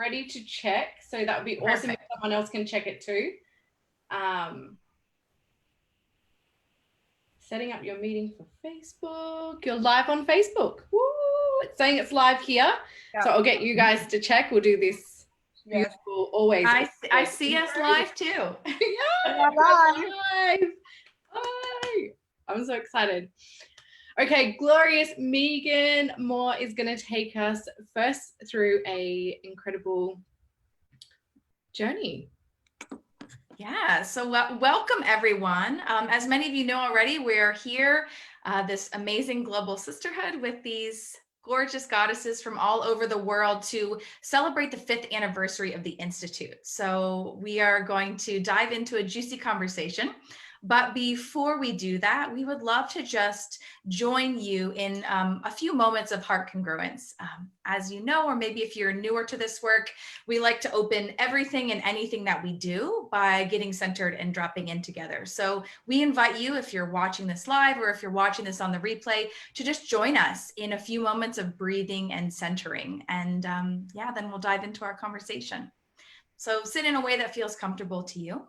ready to check. So that would be awesome if someone else can check it too. Setting up your meeting for Facebook. You're live on Facebook. Woo! It's saying it's live here. Yep. So I'll get you guys to check. We'll do this beautiful, always. I see us live too. Yeah, live. Hi. I'm so excited. Okay, glorious Megan Moore is going to take us first through a incredible journey. Yeah, so welcome everyone. As many of you know already, we're here, this amazing global sisterhood with these gorgeous goddesses from all over the world to celebrate the 5th anniversary of the Institute. So we are going to dive into a juicy conversation. But before we do that, we would love to just join you in a few moments of heart congruence. As you know, or maybe if you're newer to this work, we like to open everything and anything that we do by getting centered and dropping in together. So we invite you, if you're watching this live or if you're watching this on the replay, to just join us in a few moments of breathing and centering. And yeah, then we'll dive into our conversation. So sit in a way that feels comfortable to you.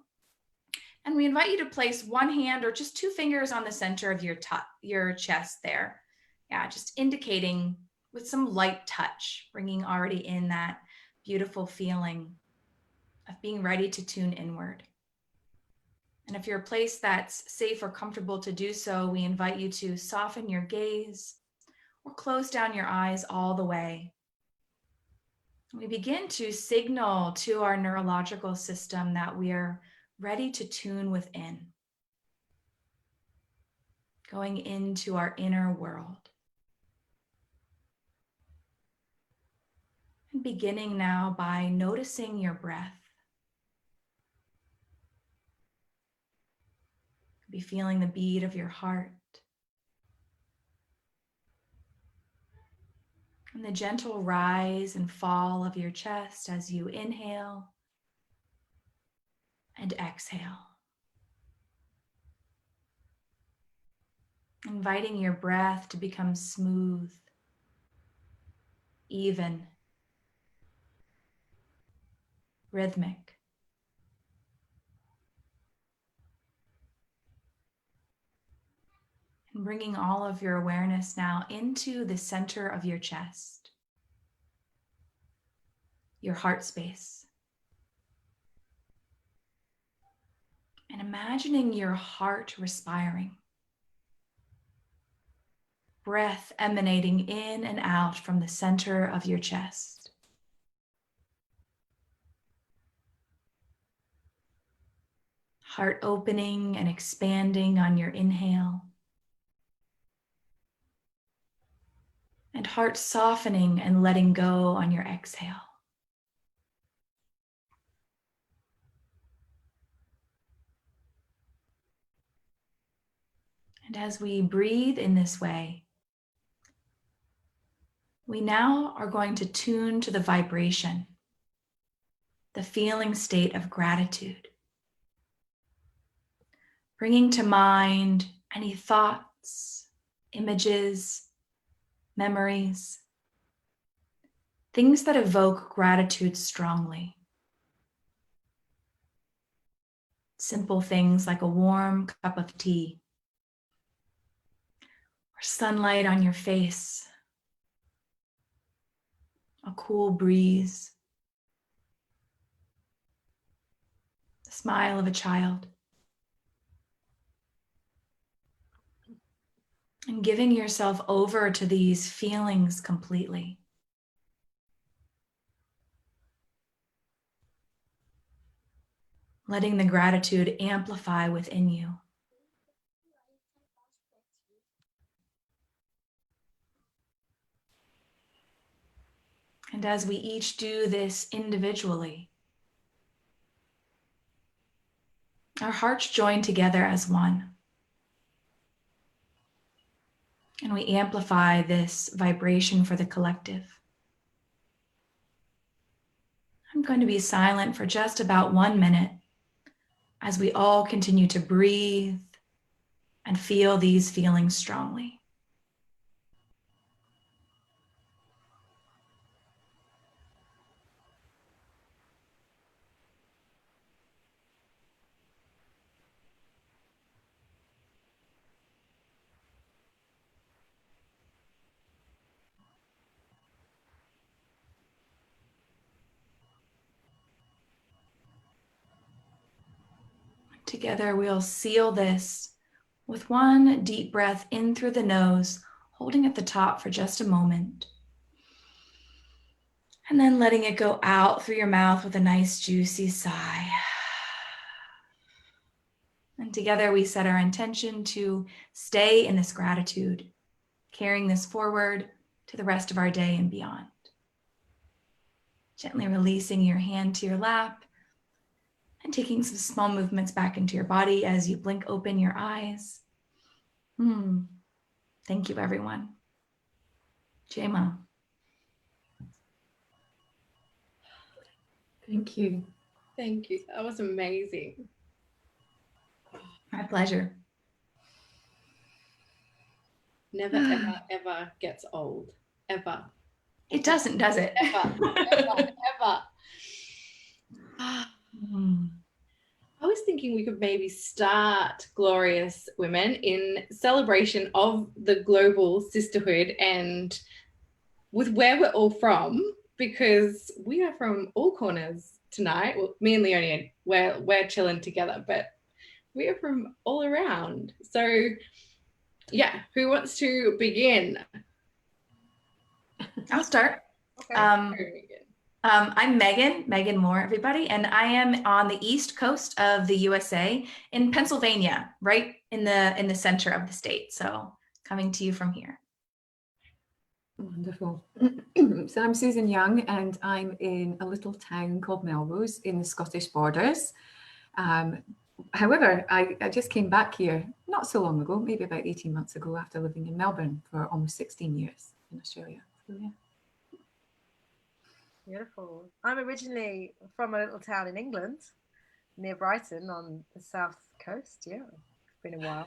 And we invite you to place one hand or just 2 fingers on the center of your chest there. Yeah, just indicating with some light touch, bringing already in that beautiful feeling of being ready to tune inward. And if you're a place that's safe or comfortable to do so, we invite you to soften your gaze or close down your eyes all the way. We begin to signal to our neurological system that we are ready to tune within, going into our inner world. And beginning now by noticing your breath. Be feeling the beat of your heart and the gentle rise and fall of your chest as you inhale and exhale. Inviting your breath to become smooth, even, rhythmic. And bringing all of your awareness now into the center of your chest, your heart space. And imagining your heart respiring, breath emanating in and out from the center of your chest. Heart opening and expanding on your inhale. And heart softening and letting go on your exhale. And as we breathe in this way, we now are going to tune to the vibration, the feeling state of gratitude. Bringing to mind any thoughts, images, memories, things that evoke gratitude strongly. Simple things like a warm cup of tea, or sunlight on your face, a cool breeze, the smile of a child. And giving yourself over to these feelings completely. Letting the gratitude amplify within you. And as we each do this individually, our hearts join together as one. And we amplify this vibration for the collective. I'm going to be silent for just about 1 minute as we all continue to breathe and feel these feelings strongly. Together we'll seal this with one deep breath in through the nose, holding at the top for just a moment. And then letting it go out through your mouth with a nice juicy sigh. And together we set our intention to stay in this gratitude, carrying this forward to the rest of our day and beyond. Gently releasing your hand to your lap and taking some small movements back into your body as you blink open your eyes. Thank you, everyone. Jema. Thank you. Thank you. That was amazing. My pleasure. Never, ever, ever gets old. Ever. It doesn't, does it? Ever. Ever. Ever. I was thinking we could maybe start Glorious Women in celebration of the global sisterhood and with where we're all from, because we are from all corners tonight. Well, me and Leonie, we're chilling together, but we are from all around. So yeah, who wants to begin? I'll start. Okay. I'm Megan Moore, everybody, and I am on the East Coast of the USA in Pennsylvania, right in the center of the state. So coming to you from here. Wonderful. So I'm Susan Young, and I'm in a little town called Melrose in the Scottish borders. However, I just came back here not so long ago, maybe about 18 months ago, after living in Melbourne for almost 16 years in Australia. So, yeah. Beautiful. I'm originally from a little town in England, near Brighton on the south coast. Yeah, it's been a while.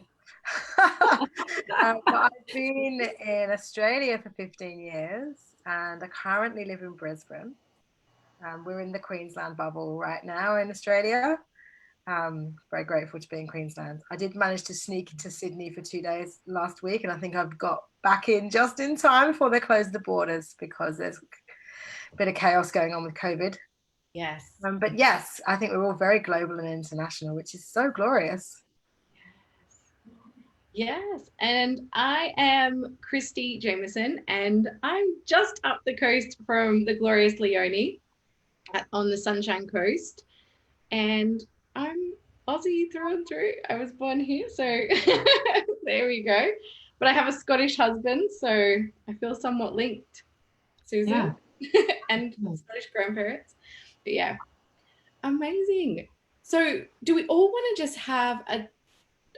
But I've been in Australia for 15 years, and I currently live in Brisbane. We're in the Queensland bubble right now in Australia. Very grateful to be in Queensland. I did manage to sneak into Sydney for 2 days last week, and I think I've got back in just in time before they close the borders, because there's a bit of chaos going on with COVID. Yes. But yes, I think we're all very global and international, which is so glorious. Yes, and I am Christy Jameson, and I'm just up the coast from the glorious Leonie on the Sunshine Coast, and I'm Aussie through and through. I was born here, so there we go. But I have a Scottish husband, so I feel somewhat linked, Susan, and Scottish grandparents. But yeah, amazing. So do we all want to just have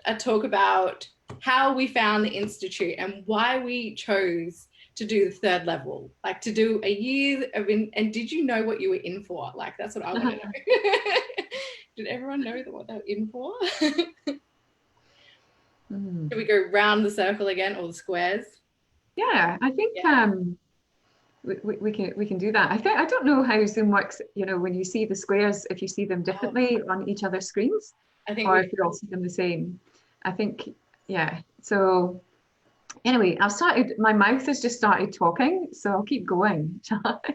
a talk about how we found the Institute and why we chose to do the third level, like to do a year of and did you know what you were in for? Like, that's what I want to know. Did everyone know what they were in for? Do we go round the circle again, or the squares? Yeah, I think we can do that. I don't know how Zoom works, when you see the squares, if you see them differently on each other's screens, I think, or if you all see them the same. I think, yeah. So anyway, my mouth has just started talking, so I'll keep going, shall I?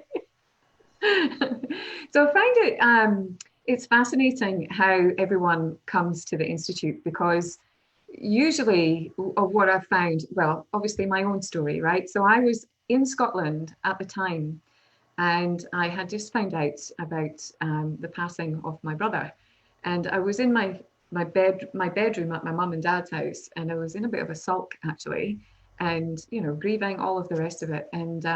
So I find it's fascinating how everyone comes to the Institute, because usually what I've found, well, obviously my own story, right? So I was in Scotland at the time, and I had just found out about the passing of my brother, and I was in my bedroom at my mum and dad's house, and I was in a bit of a sulk actually, and grieving, all of the rest of it, and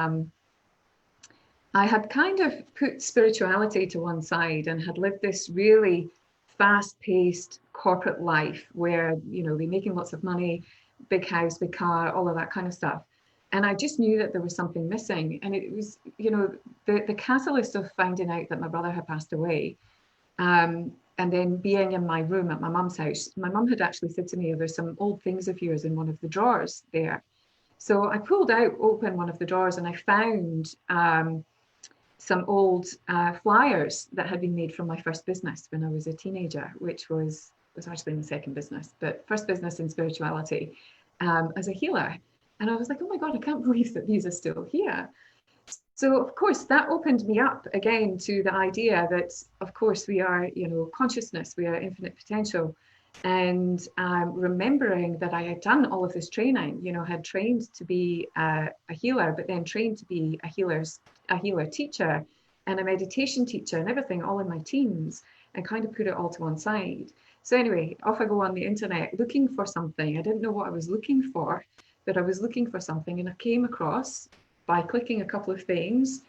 I had kind of put spirituality to one side and had lived this really fast-paced corporate life where they're making lots of money, big house, big car, all of that kind of stuff. And I just knew that there was something missing. And it was, the catalyst of finding out that my brother had passed away, and then being in my room at my mum's house. My mum had actually said to me, there's some old things of yours in one of the drawers there. So I pulled open one of the drawers, and I found some old flyers that had been made from my first business when I was a teenager, which was actually my second business, but first business in spirituality as a healer. And I was like, oh my God, I can't believe that these are still here. So of course that opened me up again to the idea that of course we are, consciousness, we are infinite potential. And remembering that I had done all of this training, you know, had trained to be a healer, but then trained to be a healer teacher and a meditation teacher and everything all in my teens, and kind of put it all to one side. So anyway, off I go on the internet looking for something. I didn't know what I was looking for, but I was looking for something, and I came across, by clicking a couple of things,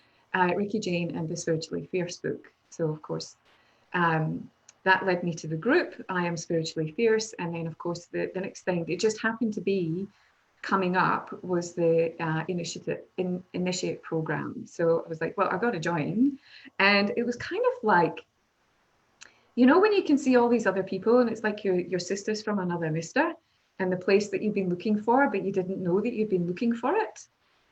Ricky Jane and the Spiritually Fierce book. So of course, that led me to the group, I Am Spiritually Fierce. And then of course, the next thing, it just happened to be coming up was the Initiate program. So I was like, well, I've got to join. And it was kind of like, you know, when you can see all these other people and it's like your sisters from another mister, and the place that you've been looking for, but you didn't know that you'd been looking for it.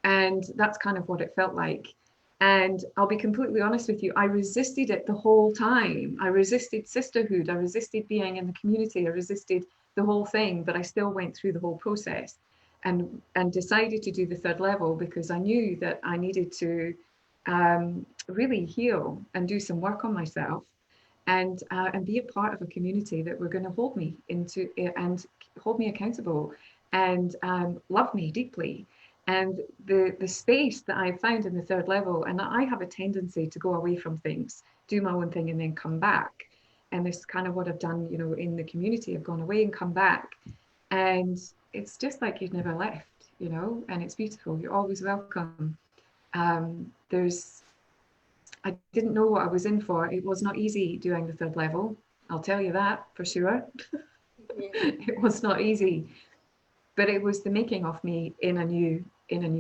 And that's kind of what it felt like. And I'll be completely honest with you, I resisted it the whole time. I resisted sisterhood. I resisted being in the community. I resisted the whole thing, but I still went through the whole process and decided to do the third level because I knew that I needed to really heal and do some work on myself and be a part of a community that were going to hold me into and hold me accountable and love me deeply. And the space that I found in the third level, and I have a tendency to go away from things, do my own thing and then come back. And this is kind of what I've done, you know, in the community. I've gone away and come back. And it's just like you've never left, you know, and it's beautiful. You're always welcome. I didn't know what I was in for. It was not easy doing the third level. I'll tell you that for sure. It was not easy, but it was the making of me in a new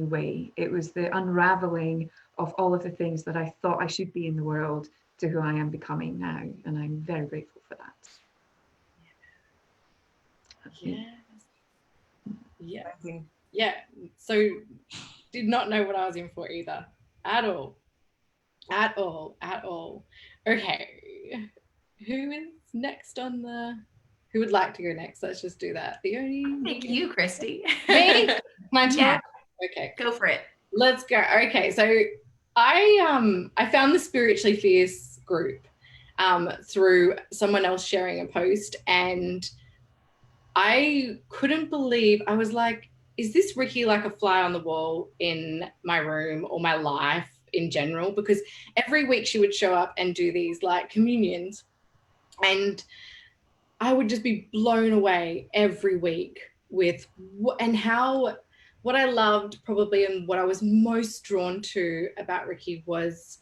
way. It was the unraveling of all of the things that I thought I should be in the world to who I am becoming now. And I'm very grateful for that. Yes. Yeah. Yeah. So did not know what I was in for either. At all. Okay. Who is next on the... Who would like to go next? Let's just do that. Leonie? Thank you, Kristy. Me? My turn? Yeah. Okay. Go for it. Let's go. Okay, so I found the Spiritually Fierce group through someone else sharing a post, and I couldn't believe, I was like, is this Ricky like a fly on the wall in my room or my life in general? Because every week she would show up and do these like communions, and I would just be blown away every week with what I loved probably, and what I was most drawn to about Ricky was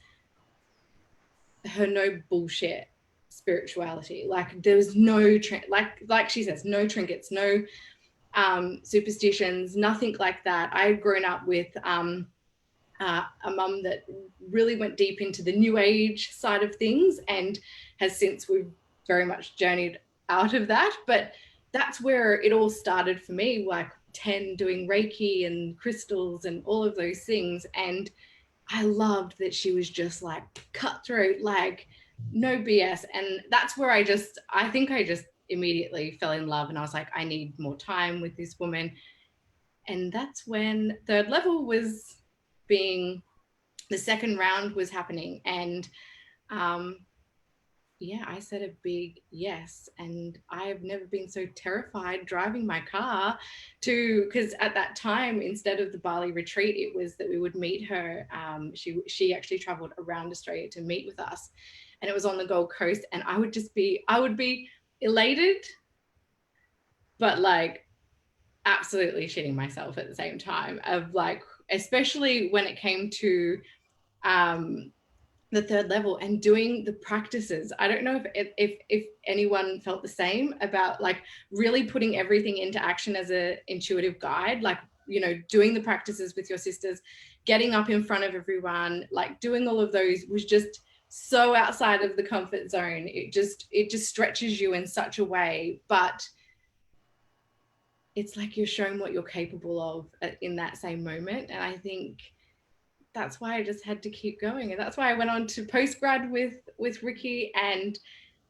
her no bullshit spirituality. Like there was no, like she says, no trinkets, no superstitions, nothing like that. I had grown up with a mum that really went deep into the new age side of things, and has since, we've very much journeyed out of that. But that's where it all started for me, like 10, doing Reiki and crystals and all of those things. And I loved that she was just like cutthroat, like no BS. And that's where I think I just immediately fell in love, and I was like, I need more time with this woman. And that's when third level was being, the second round was happening. And yeah, I said a big yes. And I've never been so terrified driving my car because at that time, instead of the Bali retreat, it was that we would meet her. She actually traveled around Australia to meet with us, and it was on the Gold Coast. And I would be elated, but like absolutely shitting myself at the same time, of like, especially when it came to the third level and doing the practices. I don't know if anyone felt the same about like really putting everything into action as a intuitive guide, like, you know, doing the practices with your sisters, getting up in front of everyone, like doing all of those was just so outside of the comfort zone. It just stretches you in such a way, but it's like you're showing what you're capable of in that same moment. And I think that's why I just had to keep going. And that's why I went on to postgrad with Ricky. And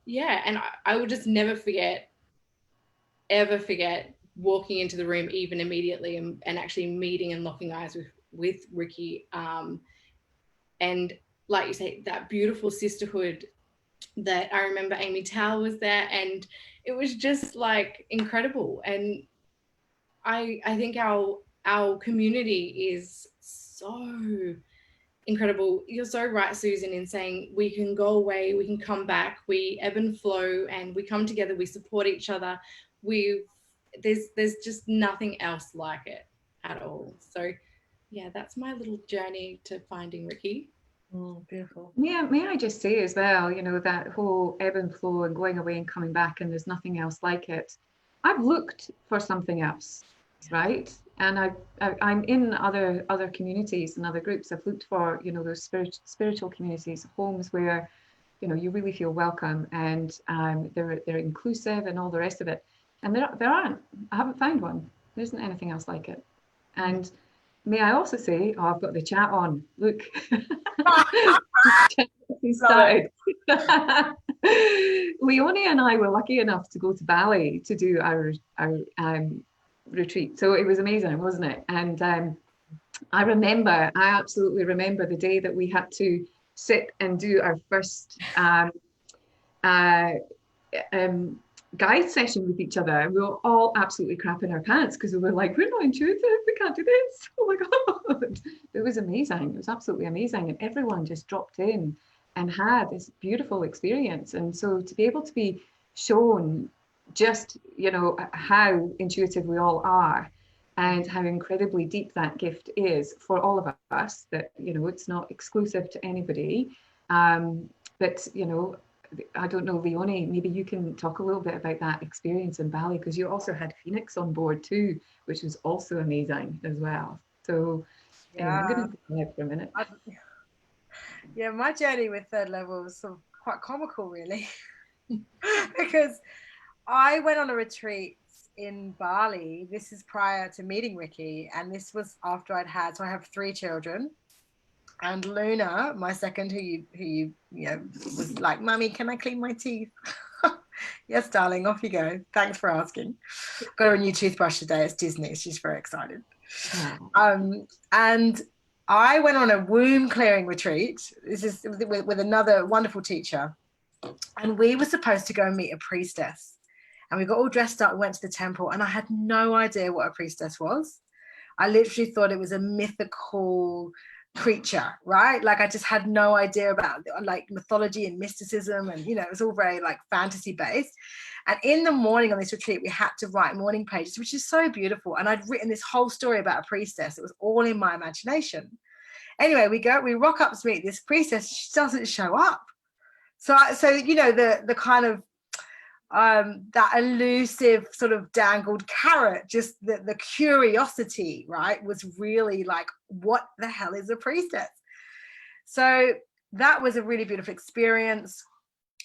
yeah, and I will just never ever forget walking into the room, even immediately, and actually meeting and locking eyes with Ricky. And like you say, that beautiful sisterhood that I remember Amy Towell was there, and it was just like incredible. And I think our community is so incredible. You're so right, Susan, in saying we can go away, we can come back, we ebb and flow, and we come together, we support each other. There's just nothing else like it at all. So yeah, that's my little journey to finding Ricky. Beautiful. May I just say as well, you know, that whole ebb and flow and going away and coming back and there's nothing else like it. I've looked for something else, right? And I'm in other communities and other groups. I've looked for, you know, those spiritual communities, homes where, you know, you really feel welcome and they're inclusive and all the rest of it. And there aren't. I haven't found one. There isn't anything else like it. And may I also say, oh, I've got the chat on. Look. He started. Leonie and I were lucky enough to go to Bali to do our retreat. So it was amazing, wasn't it? And I absolutely remember the day that we had to sit and do our first guide session with each other. And we were all absolutely crapping our pants because we were like, we're not intuitive, we can't do this. Oh my God. It was amazing. It was absolutely amazing. And everyone just dropped in and had this beautiful experience. And so to be able to be shown just, you know, how intuitive we all are and how incredibly deep that gift is for all of us, that, you know, it's not exclusive to anybody. But, you know, I don't know, Leonie, maybe you can talk a little bit about that experience in Bali, because you also had Phoenix on board too, which was also amazing as well. So anyway, I'm going to go ahead for a minute. Yeah, my journey with third level was sort of quite comical, really, because I went on a retreat in Bali. This is prior to meeting Ricky, and this was after so I have 3 children. And Luna, my second, who you know, was like, Mummy, can I clean my teeth? Yes, darling, off you go. Thanks for asking. Got her a new toothbrush today. It's Disney. She's very excited. And I went on a womb clearing retreat. This is with another wonderful teacher. And we were supposed to go and meet a priestess. And we got all dressed up and went to the temple. And I had no idea what a priestess was. I literally thought it was a mythical creature, right? Like I just had no idea about like mythology and mysticism, and you know, it was all very like fantasy based. And in the morning on this retreat, we had to write morning pages, which is so beautiful. And I'd written this whole story about a priestess. It was all in my imagination. Anyway, we rock up to meet this priestess. She doesn't show up. So you know, the kind of that elusive sort of dangled carrot, just the curiosity, right, was really like, what the hell is a priestess? So that was a really beautiful experience.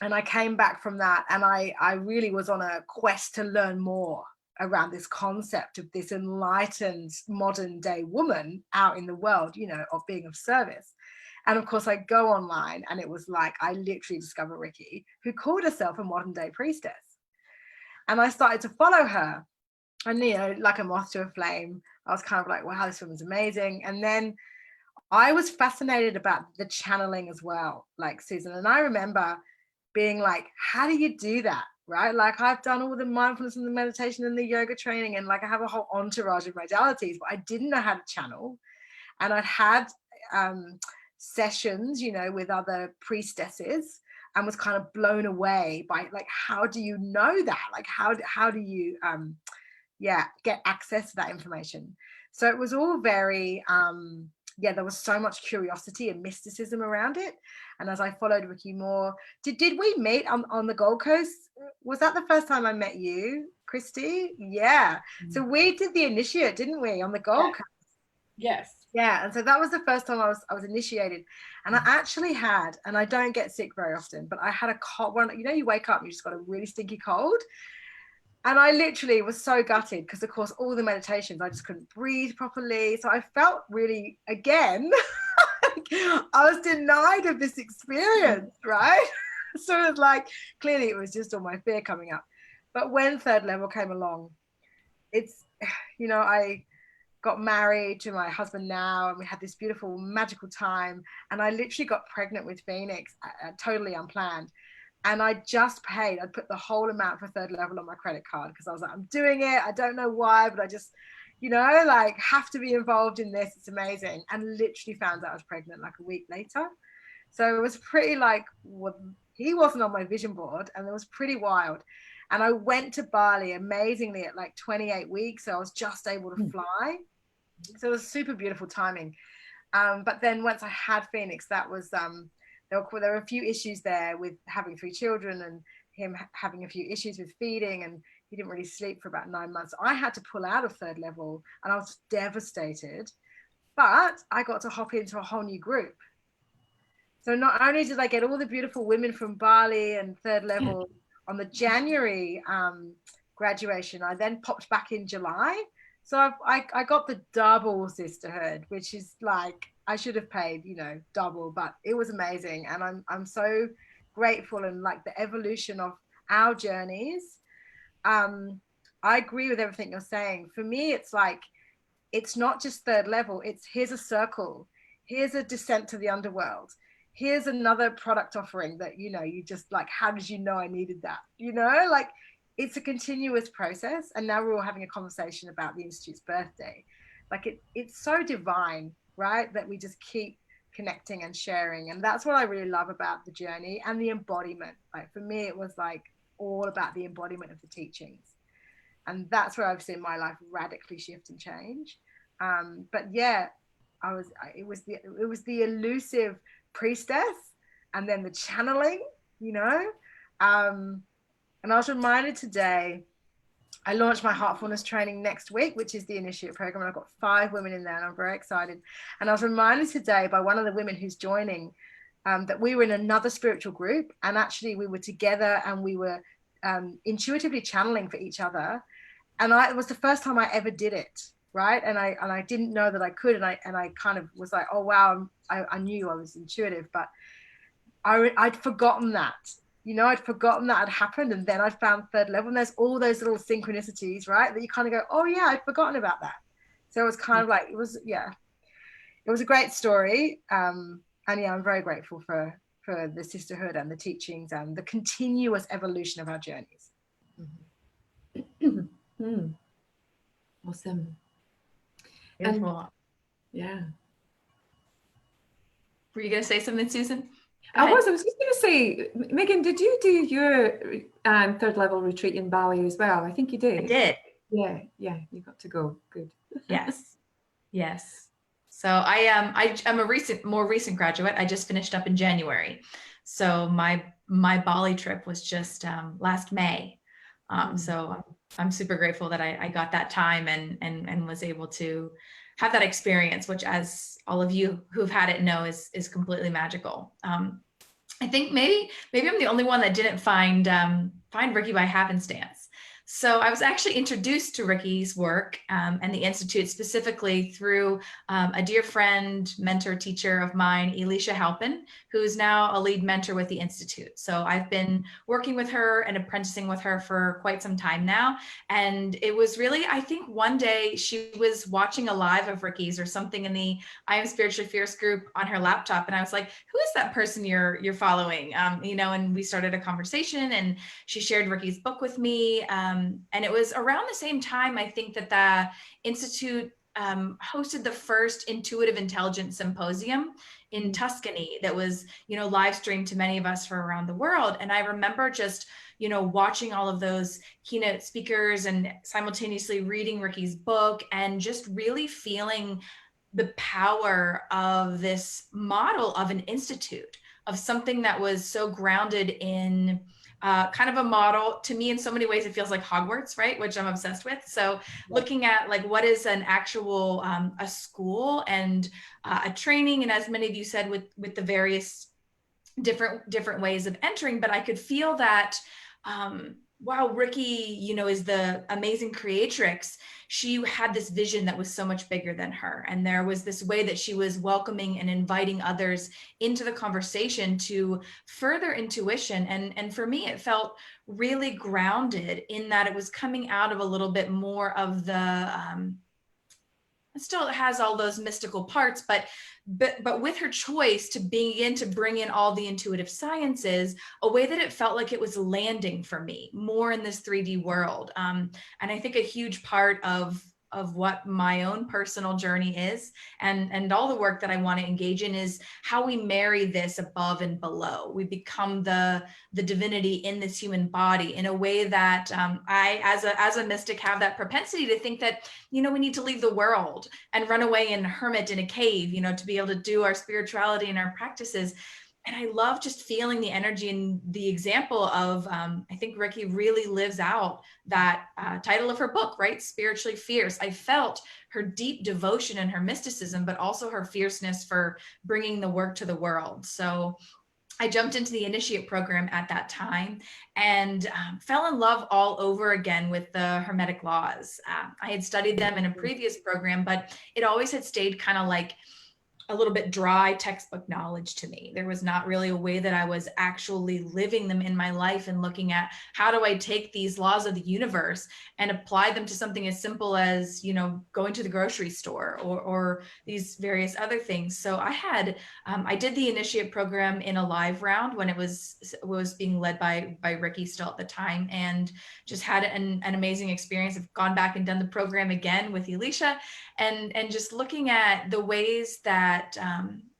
And I came back from that, and I really was on a quest to learn more around this concept of this enlightened modern day woman out in the world, you know, of being of service. And of course I go online, and it was like, I literally discovered Ricky, who called herself a modern day priestess. And I started to follow her, and, you know, like a moth to a flame, I was kind of like, wow, this woman's amazing. And then I was fascinated about the channeling as well, like Susan. And I remember being like, how do you do that? Right? Like I've done all the mindfulness and the meditation and the yoga training, and like I have a whole entourage of modalities, but I didn't know how to channel. And I'd had sessions, you know, with other priestesses, and was kind of blown away by like, how do you know that? Like, how do you, get access to that information? So it was all very, there was so much curiosity and mysticism around it. And as I followed Ricky more, did we meet on the Gold Coast? Was that the first time I met you, Kristy? Yeah. Mm-hmm. So we did the initiate, didn't we, on the Gold Coast? Yes. Yeah, and so that was the first time I was initiated, and I actually had, and I don't get sick very often, but I had a cold one. You know, you wake up and you just got a really stinky cold, and I literally was so gutted because, of course, all the meditations I just couldn't breathe properly. So I felt really, again, I was denied of this experience, right? So it was like, clearly it was just all my fear coming up. But when third level came along, it's, you know, I got married to my husband now, and we had this beautiful magical time, and I literally got pregnant with Phoenix, totally unplanned. And I just paid. I put the whole amount for third level on my credit card because I was like, I'm doing it. I don't know why, but I just, like have to be involved in this. It's amazing. And literally found out I was pregnant like a week later. So it was pretty like, he wasn't on my vision board, and it was pretty wild. And I went to Bali amazingly at like 28 weeks. So I was just able to fly. So it was super beautiful timing. But then once I had Phoenix, that was, there were a few issues there with having 3 children and him having a few issues with feeding, and he didn't really sleep for about 9 months. I had to pull out of third level and I was devastated, but I got to hop into a whole new group. So not only did I get all the beautiful women from Bali and third level on the January graduation, I then popped back in July. So I got the double sisterhood, which is like, I should have paid, double, but it was amazing. And I'm so grateful, and like the evolution of our journeys. I agree with everything you're saying. For me, it's like, it's not just third level. It's here's a circle. Here's a descent to the underworld. Here's another product offering that, you just like, how did you know I needed that? Like, it's a continuous process. And now we're all having a conversation about the Institute's birthday. Like it's so divine, right? That we just keep connecting and sharing. And that's what I really love about the journey and the embodiment. Like for me, it was like all about the embodiment of the teachings. And that's where I've seen my life radically shift and change. But yeah, it was the elusive priestess, and then the channeling, and I was reminded today, I launched my Heartfulness training next week, which is the Initiate program. And I've got 5 women in there, and I'm very excited. And I was reminded today by one of the women who's joining that we were in another spiritual group, and actually we were together, and we were intuitively channeling for each other. And it was the first time I ever did it, right? And I didn't know that I could, and I kind of was like, oh wow, I knew I was intuitive, but I'd forgotten that. I'd forgotten that had happened, and then I found third level, and there's all those little synchronicities, right? That you kind of go, oh yeah, I'd forgotten about that. So it was kind of like, it was a great story. And yeah, I'm very grateful for the sisterhood and the teachings and the continuous evolution of our journeys. Awesome. Beautiful. Yeah. Were you going to say something, Susan? I was just going to say, Megan, did you do your third level retreat in Bali as well? I think you did. I did. Yeah, you got to go. Good. Yes. So I'm a more recent graduate. I just finished up in January. So my Bali trip was just last May. So I'm super grateful that I got that time and was able to have that experience, which, as all of you who've had it know, is completely magical. I think maybe I'm the only one that didn't find Ricky by happenstance. So I was actually introduced to Ricky's work and the Institute specifically through a dear friend, mentor, teacher of mine, Elisha Halpin, who's now a lead mentor with the Institute. So I've been working with her and apprenticing with her for quite some time now. And it was really, I think one day she was watching a live of Ricky's or something in the I Am Spiritually Fierce group on her laptop. And I was like, who is that person you're following? And we started a conversation, and she shared Ricky's book with me. And it was around the same time, I think, that the Institute hosted the first Intuitive Intelligence Symposium in Tuscany that was, live streamed to many of us from around the world. And I remember just, watching all of those keynote speakers and simultaneously reading Ricky's book and just really feeling the power of this model of an institute, of something that was so grounded in kind of a model. To me, in so many ways, it feels like Hogwarts, right? Which I'm obsessed with. So looking at like what is an actual a school and a training, and as many of you said, with the various different ways of entering, but I could feel that wow, Ricky, is the amazing creatrix. She had this vision that was so much bigger than her. And there was this way that she was welcoming and inviting others into the conversation to further intuition. And for me, it felt really grounded in that it was coming out of a little bit more of the, still has all those mystical parts, but with her choice to begin to bring in all the intuitive sciences, a way that it felt like it was landing for me more in this 3D world. And I think a huge part of what my own personal journey is, and all the work that I want to engage in, is how we marry this above and below. We become the divinity in this human body in a way that I, as a mystic, have that propensity to think that, we need to leave the world and run away and hermit in a cave, to be able to do our spirituality and our practices. And I love just feeling the energy and the example of, I think Ricky really lives out that title of her book, right? Spiritually Fierce. I felt her deep devotion and her mysticism, but also her fierceness for bringing the work to the world. So I jumped into the initiate program at that time and fell in love all over again with the Hermetic laws. I had studied them in a previous program, but it always had stayed kind of like a little bit dry textbook knowledge to me. There was not really a way that I was actually living them in my life and looking at how do I take these laws of the universe and apply them to something as simple as, going to the grocery store or these various other things. So I did the initiate program in a live round when it was being led by Ricky still at the time, and just had an amazing experience. I've gone back and done the program again with Elisha, and just looking at the ways that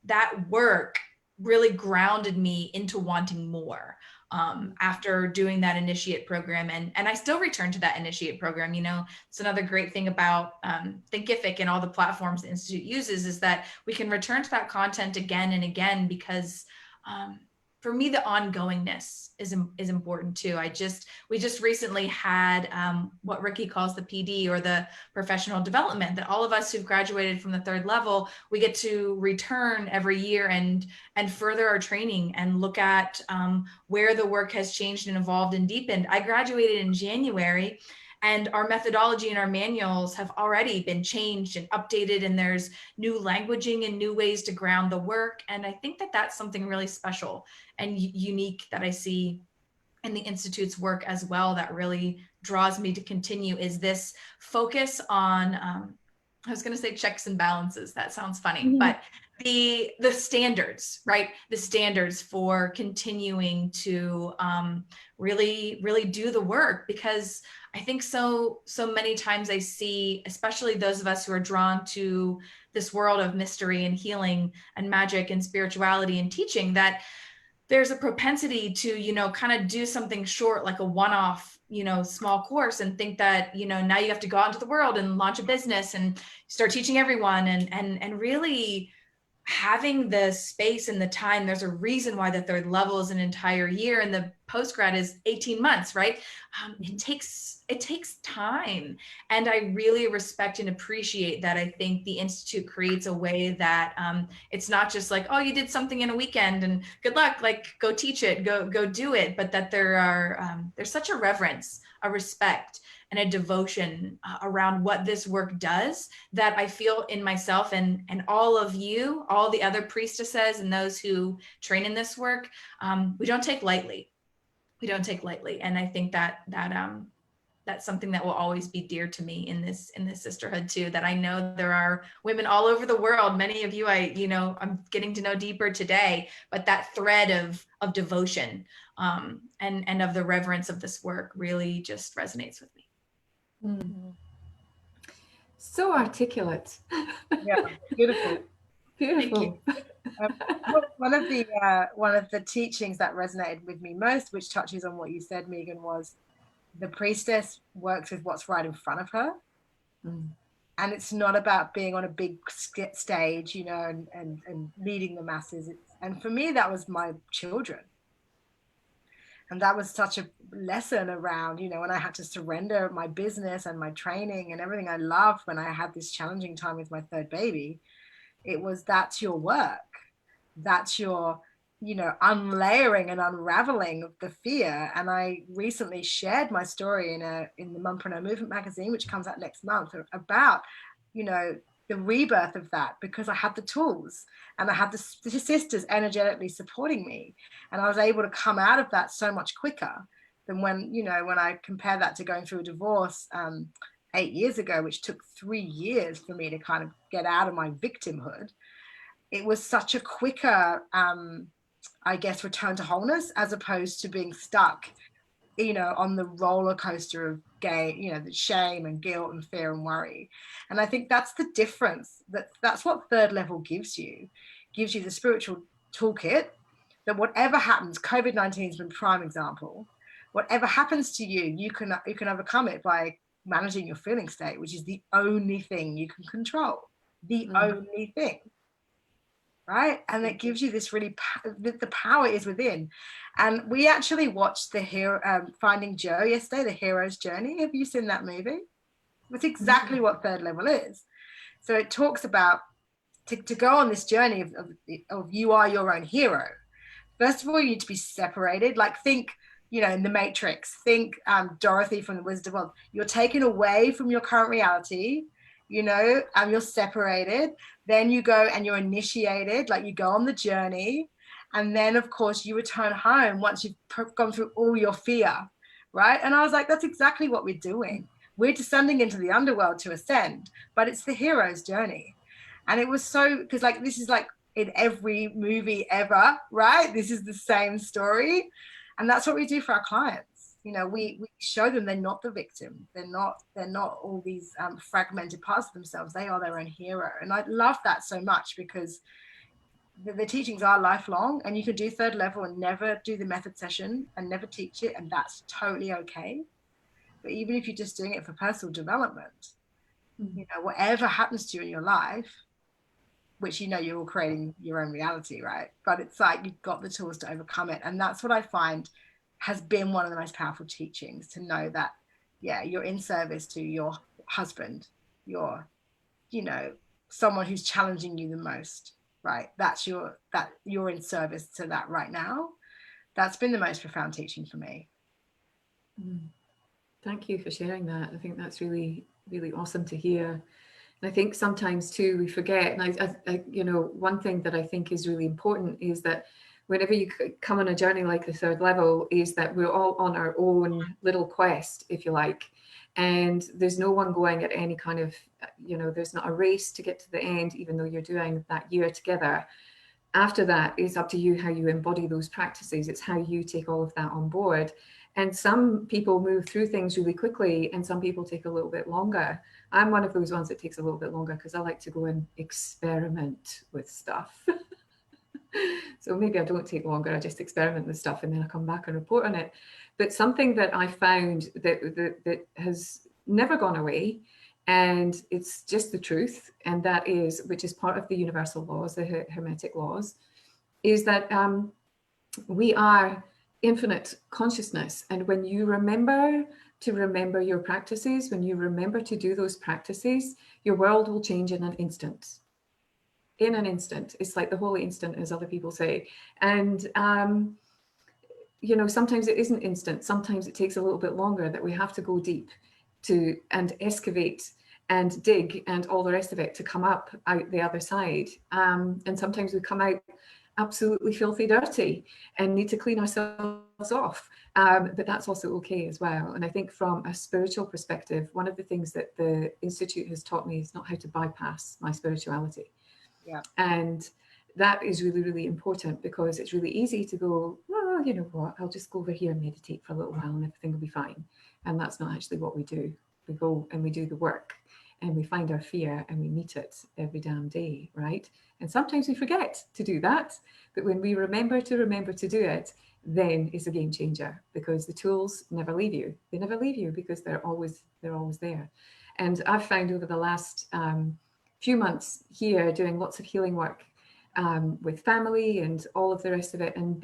that work really grounded me into wanting more after doing that initiate program. And I still return to that initiate program. It's another great thing about Thinkific and all the platforms the Institute uses, is that we can return to that content again and again, because for me, the ongoingness is important too. We just recently had what Ricky calls the PD, or the professional development, that all of us who've graduated from the 3rd level, we get to return every year and further our training and look at where the work has changed and evolved and deepened. I graduated in January, and our methodology and our manuals have already been changed and updated, and there's new languaging and new ways to ground the work. And I think that that's something really special and unique that I see in the Institute's work as well, that really draws me to continue, is this focus on, I was going to say checks and balances. That sounds funny, but the standards, right? The standards for continuing to really, really do the work, because I think so many times I see, especially those of us who are drawn to this world of mystery and healing and magic and spirituality and teaching, that there's a propensity to, kind of do something short, like a one-off, small course, and think that, now you have to go out into the world and launch a business and start teaching everyone, and really having the space and the time. There's a reason why the 3rd level is an entire year and the postgrad is 18 months, right? It takes time. And I really respect and appreciate that. I think the Institute creates a way that it's not just like, oh, you did something in a weekend and good luck, like go teach it, go do it. But that there's such a reverence, a respect, and a devotion around what this work does, that I feel in myself and all of you, all the other priestesses and those who train in this work, we don't take lightly. We don't take lightly. And I think that that's something that will always be dear to me in this sisterhood too, that I know there are women all over the world. Many of you, I'm getting to know deeper today, but that thread of devotion and of the reverence of this work really just resonates with me. So articulate. Yeah, beautiful. Beautiful. One of the teachings that resonated with me most, which touches on what you said, Megan, was the priestess works with what's right in front of her. And it's not about being on a big stage, and leading the masses. And for me, that was my children. And that was such a lesson around, when I had to surrender my business and my training and everything I loved when I had this challenging time with my 3rd baby. It was, that's your work. That's your, unlayering and unraveling of the fear. And I recently shared my story in the Mumpreneur Movement magazine, which comes out next month, about, the rebirth of that, because I had the tools and I had the sisters energetically supporting me. And I was able to come out of that so much quicker than when I compare that to going through a divorce. 8 years ago, which took 3 years for me to kind of get out of my victimhood, it was such a quicker, I guess, return to wholeness, as opposed to being stuck, you know, on the roller coaster of the shame and guilt and fear and worry. And I think that's the difference. That's what third level gives you the spiritual toolkit, that whatever happens, COVID-19 has been a prime example. Whatever happens to you, you can overcome it by managing your feeling state, which is the only thing you can control. The only thing. Right? And it gives you this really, the power is within. And we actually watched the Finding Joe yesterday, the hero's journey. Have you seen that movie? That's exactly what third level is. So it talks about to go on this journey of you are your own hero. First of all, you need to be separated. Like, think, you know, in the Matrix, think Dorothy from the Wizard of Oz. You're taken away from your current reality, you know, you're separated. Then you go and you're initiated, like you go on the journey. And then, of course, you return home once you've gone through all your fear, right? And I was like, that's exactly what we're doing. We're descending into the underworld to ascend, but it's the hero's journey. And it was so, because like, this is like in every movie ever, right? This is the same story. And that's what we do for our clients. You know, we show them they're not the victim. They're not all these fragmented parts of themselves. They are their own hero. And I love that so much, because the teachings are lifelong, and you can do third level and never do the method session and never teach it. And that's totally okay. But even if you're just doing it for personal development, you know, whatever happens to you in your life, which, you know, you're all creating your own reality, right? But it's like, you've got the tools to overcome it. And that's what I find has been one of the most powerful teachings, to know that, yeah, you're in service to your husband, your, you know, someone who's challenging you the most, right? That you're in service to that right now. That's been the most profound teaching for me. Thank you for sharing that. I think that's really, really awesome to hear. And I think sometimes too, we forget, and I you know, one thing that I think is really important is that whenever you come on a journey like the third level, is that we're all on our own little quest, if you like. And there's no one going at any kind of, you know, there's not a race to get to the end, even though you're doing that year together. After that, it's up to you how you embody those practices. It's how you take all of that on board. And some people move through things really quickly, and some people take a little bit longer. I'm one of those ones that takes a little bit longer, because I like to go and experiment with stuff. So maybe I don't take longer, I just experiment with stuff and then I come back and report on it. But something that I found that has never gone away, and it's just the truth, and that is, which is part of the universal laws, the Hermetic laws, is that we are infinite consciousness. And when you remember to remember your practices, when you remember to do those practices, your world will change in an instant. In an instant. It's like the holy instant, as other people say. And you know, sometimes it isn't instant. Sometimes it takes a little bit longer, that we have to go deep to and excavate and dig and all the rest of it to come up out the other side. And sometimes we come out absolutely filthy dirty and need to clean ourselves off. But that's also okay as well. And I think from a spiritual perspective, one of the things that the Institute has taught me is not how to bypass my spirituality. Yeah. And that is really, really important, because it's really easy to go, oh, you know what, I'll just go over here and meditate for a little while and everything will be fine. And that's not actually what we do. We go and we do the work, and we find our fear and we meet it every damn day, right? And sometimes we forget to do that. But when we remember to do it, then it's a game changer, because the tools never leave you. They never leave you, because they're always there. And I've found over the last few months here doing lots of healing work with family and all of the rest of it, and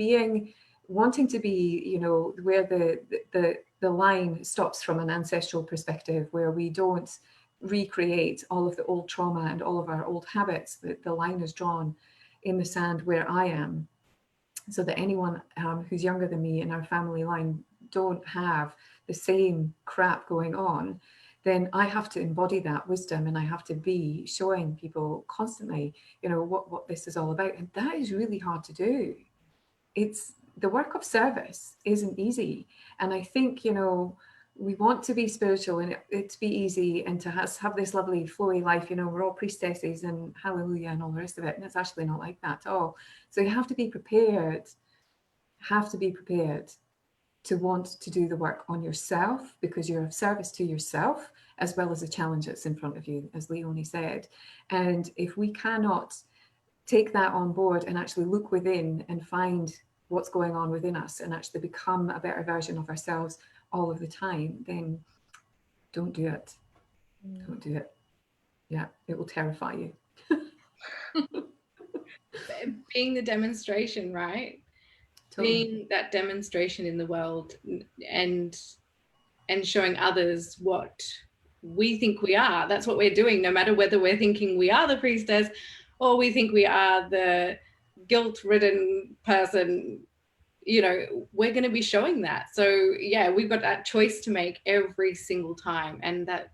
wanting to be, you know, where the line stops from an ancestral perspective, where we don't recreate all of the old trauma and all of our old habits. The line is drawn in the sand where I am, so that anyone who's younger than me in our family line don't have the same crap going on. Then I have to embody that wisdom, and I have to be showing people constantly, you know, what this is all about. And that is really hard to do. It's the work of service isn't easy. And I think, you know, we want to be spiritual and it to be easy and to have this lovely flowy life, you know, we're all priestesses and hallelujah and all the rest of it. And it's actually not like that at all. So you have to be prepared to want to do the work on yourself, because you're of service to yourself as well as the challenge that's in front of you, as Leonie said. And if we cannot take that on board and actually look within and find what's going on within us and actually become a better version of ourselves all of the time, then don't do it. Don't do it. Yeah, it will terrify you. Being the demonstration, right? Totally. Being that demonstration in the world and showing others what we think we are. That's what we're doing, no matter whether we're thinking we are the priestess or we think we are the guilt-ridden person. You know, we're going to be showing that. So yeah, we've got that choice to make every single time, and that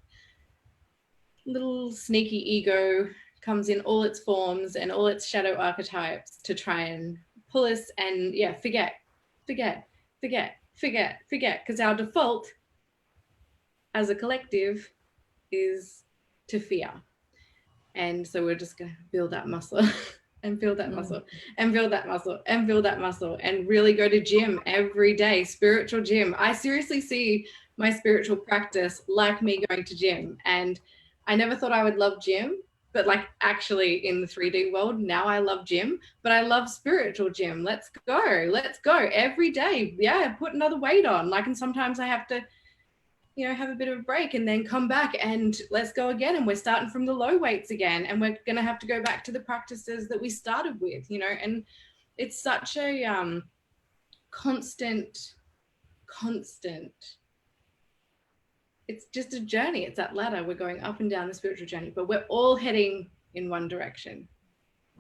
little sneaky ego comes in all its forms and all its shadow archetypes to try and pull us and forget, because our default as a collective is to fear. And so we're just going to build that muscle and build that muscle and build that muscle and build that muscle and really go to gym every day, spiritual gym. I seriously see my spiritual practice like me going to gym. And I never thought I would love gym, but like actually in the 3D world, now I love gym, but I love spiritual gym. Let's go every day. Yeah, put another weight on. Like, and sometimes I have to, you know, have a bit of a break and then come back and let's go again. And we're starting from the low weights again. And we're going to have to go back to the practices that we started with, you know, and it's such a constant, it's just a journey. It's that ladder. We're going up and down the spiritual journey, but we're all heading in one direction,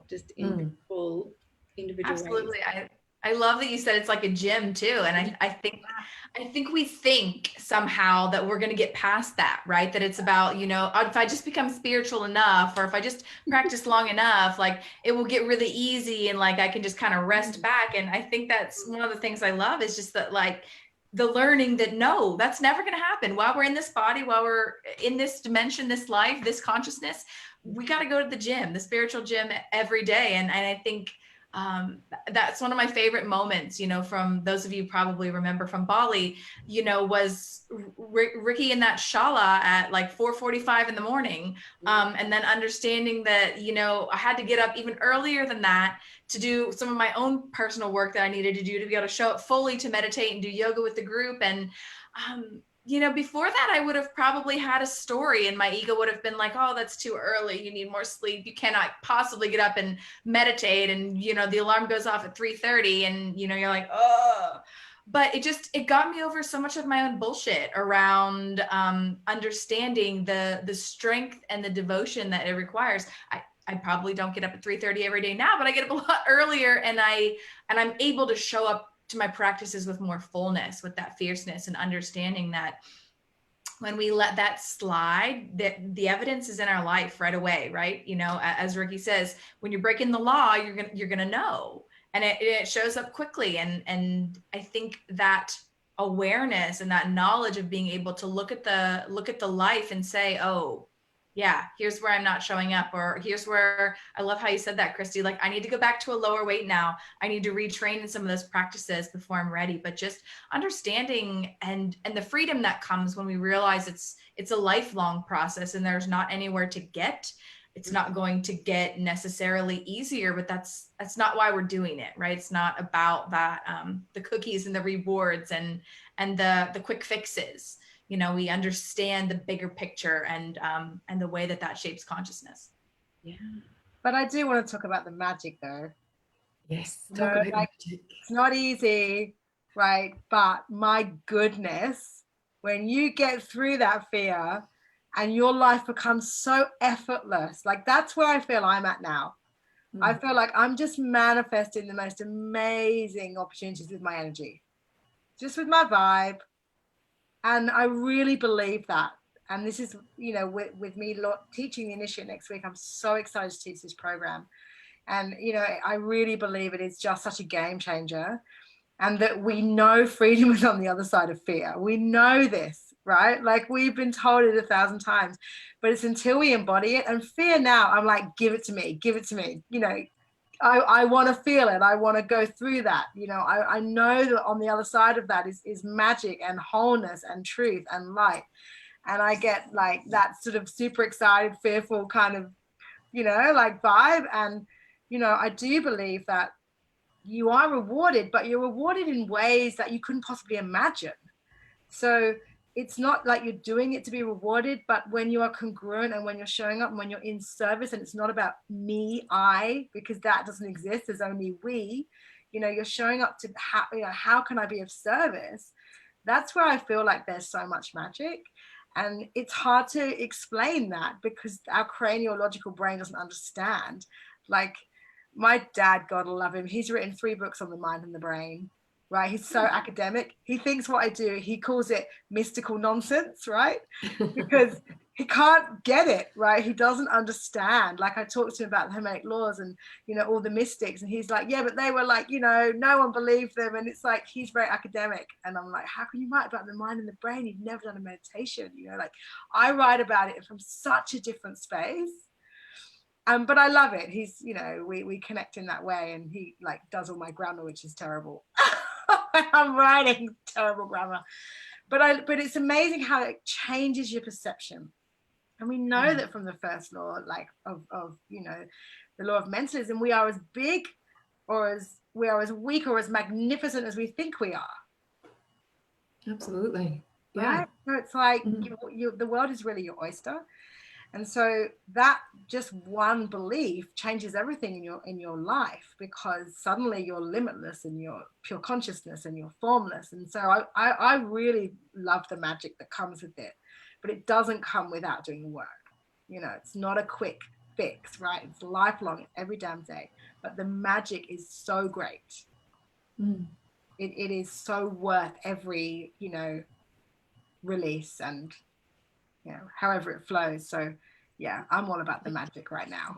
just in full individual Absolutely. ways. I love that you said it's like a gym too. And I think we think somehow that we're going to get past that, right? That it's about, you know, if I just become spiritual enough, or if I just practice long enough, like it will get really easy and like I can just kind of rest back. And I think that's one of the things I love, is just that, like, the learning that no, that's never going to happen while we're in this body, while we're in this dimension, this life, this consciousness. We got to go to the gym, the spiritual gym every day. And I think that's one of my favorite moments, you know, from those of you probably remember from Bali, you know, was Ricky in that shala at like 4:45 in the morning. And then understanding that, you know, I had to get up even earlier than that to do some of my own personal work that I needed to do to be able to show up fully, to meditate and do yoga with the group. And, you know, before that, I would have probably had a story and my ego would have been like, oh, that's too early. You need more sleep. You cannot possibly get up and meditate. And, you know, the alarm goes off at 3:30 and, you know, you're like, oh, but it got me over so much of my own bullshit around understanding the strength and the devotion that it requires. I probably don't get up at 3:30 every day now, but I get up a lot earlier, and I'm able to show up to my practices with more fullness, with that fierceness, and understanding that when we let that slide, that the evidence is in our life right away, right? You know, as Ricky says, when you're breaking the law, you're gonna know, and it shows up quickly. And I think that awareness and that knowledge of being able to look at the life and say, oh, yeah, here's where I'm not showing up, or here's where, I love how you said that, Kristy, like I need to go back to a lower weight now. I need to retrain in some of those practices before I'm ready. But just understanding and the freedom that comes when we realize it's a lifelong process, and there's not anywhere to get. It's not going to get necessarily easier, but that's not why we're doing it, right? It's not about that, the cookies and the rewards and the quick fixes. You know, we understand the bigger picture and the way that shapes consciousness. Yeah. But I do want to talk about the magic, though. Yes, talk about magic. It's not easy, right? But my goodness, when you get through that fear and your life becomes so effortless, like that's where I feel I'm at now. I feel like I'm just manifesting the most amazing opportunities with my energy, just with my vibe. And I really believe that. And this is, you know, with me teaching the initiate next week, I'm so excited to teach this program. And, you know, I really believe it is just such a game changer, and that we know freedom is on the other side of fear. We know this. right? Like we've been told it 1,000 times, but it's until we embody it. And fear now, I'm like, give it to me, give it to me. You know, I want to feel it. I want to go through that. You know, I know that on the other side of that is magic and wholeness and truth and light. And I get like that sort of super excited, fearful kind of, you know, like vibe. And, you know, I do believe that you are rewarded, but you're rewarded in ways that you couldn't possibly imagine. So it's not like you're doing it to be rewarded, but when you are congruent and when you're showing up and when you're in service, and it's not about me, I, because that doesn't exist, there's only we, you know, you're showing up to how, you know, how can I be of service? That's where I feel like there's so much magic. And it's hard to explain that because our craniological brain doesn't understand. Like my dad, God love him, he's written 3 books on the mind and the brain. Right, he's so academic. He thinks what I do, he calls it mystical nonsense, right? Because he can't get it, right? He doesn't understand. Like I talked to him about the Hermetic laws and, you know, all the mystics, and he's like, yeah, but they were like, you know, no one believed them. And it's like, he's very academic. And I'm like, how can you write about the mind and the brain? You've never done a meditation, you know, like I write about it from such a different space. But I love it. He's, you know, we connect in that way, and he like does all my grammar, which is terrible. I'm writing terrible grammar, but it's amazing how it changes your perception. And we know that from the first law, like of you know, the law of mentalism, we are as big or as we are as weak or as magnificent as we think we are. Absolutely. Yeah. Right? So it's like the world is really your oyster. And so that just one belief changes everything in your life, because suddenly you're limitless in your pure consciousness and you're formless. And so I really love the magic that comes with it, but it doesn't come without doing the work. You know, it's not a quick fix, right? It's lifelong, every damn day. But the magic is so great. It is so worth every, you know, release and, you know, however it flows. So yeah, I'm all about the magic right now.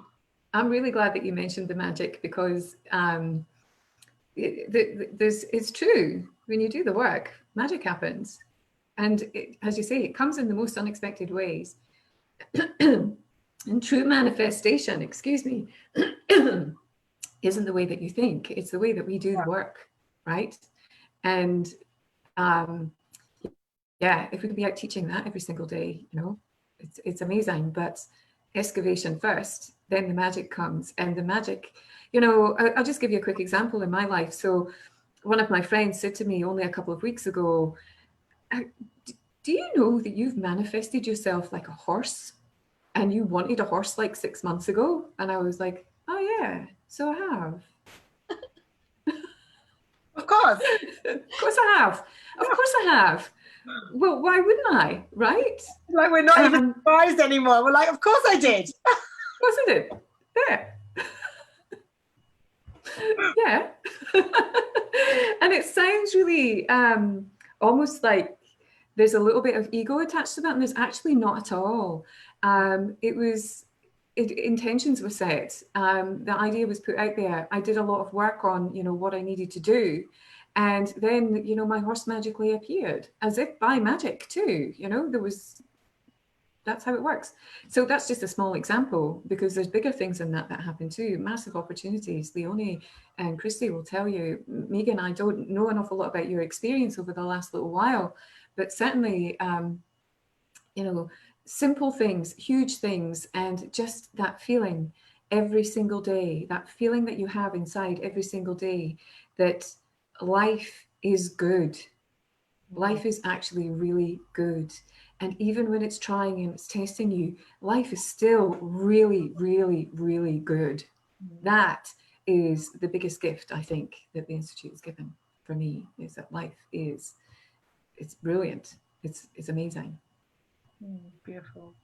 I'm really glad that you mentioned the magic, because it's true. When you do the work, magic happens. And as you say, it comes in the most unexpected ways. And true manifestation, excuse me, isn't the way that you think. It's the way that we do the work, right? And yeah, if we could be out teaching that every single day, you know, it's amazing. But excavation first, then the magic comes. And the magic, you know, I'll just give you a quick example in my life. So one of my friends said to me only a couple of weeks ago, do you know that you've manifested yourself like a horse, and you wanted a horse like 6 months ago? And I was like, oh yeah, so I have. Of course. Of course I have. Of course I have. Well, why wouldn't I, right? Like we're not even surprised anymore. We're like, of course I did. Of course I did. Yeah. Yeah. And it sounds really almost like there's a little bit of ego attached to that, and there's actually not at all. Intentions were set. The idea was put out there. I did a lot of work on, you know, what I needed to do. And then, you know, my horse magically appeared, as if by magic too, you know, that's how it works. So that's just a small example, because there's bigger things than that happen too. Massive opportunities. Leonie and Kristy will tell you. Megan, I don't know an awful lot about your experience over the last little while, but certainly, you know, simple things, huge things, and just that feeling every single day, that feeling that you have inside every single day, that life is good. Life is actually really good. And even when it's trying and it's testing you, life is still really, really, really good. That is the biggest gift, I think, that the Institute has given for me, is that life is, it's brilliant. It's amazing. Beautiful.